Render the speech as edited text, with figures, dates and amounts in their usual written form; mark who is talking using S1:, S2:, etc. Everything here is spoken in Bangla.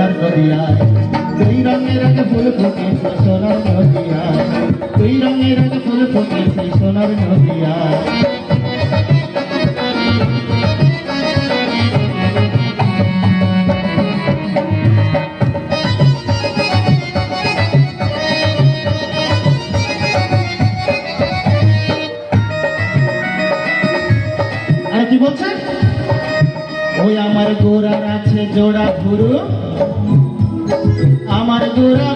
S1: সোনার নদিয়ায় দুই রঙের এক ফুল ফুটেছে সোনার নদিয়ায় দুই রঙের এক ফুল ফুটেছে সোনার নদিয়ায় কি বলছে ওই আমার গোরার আছে জোড়া ভুরু আমার গোরা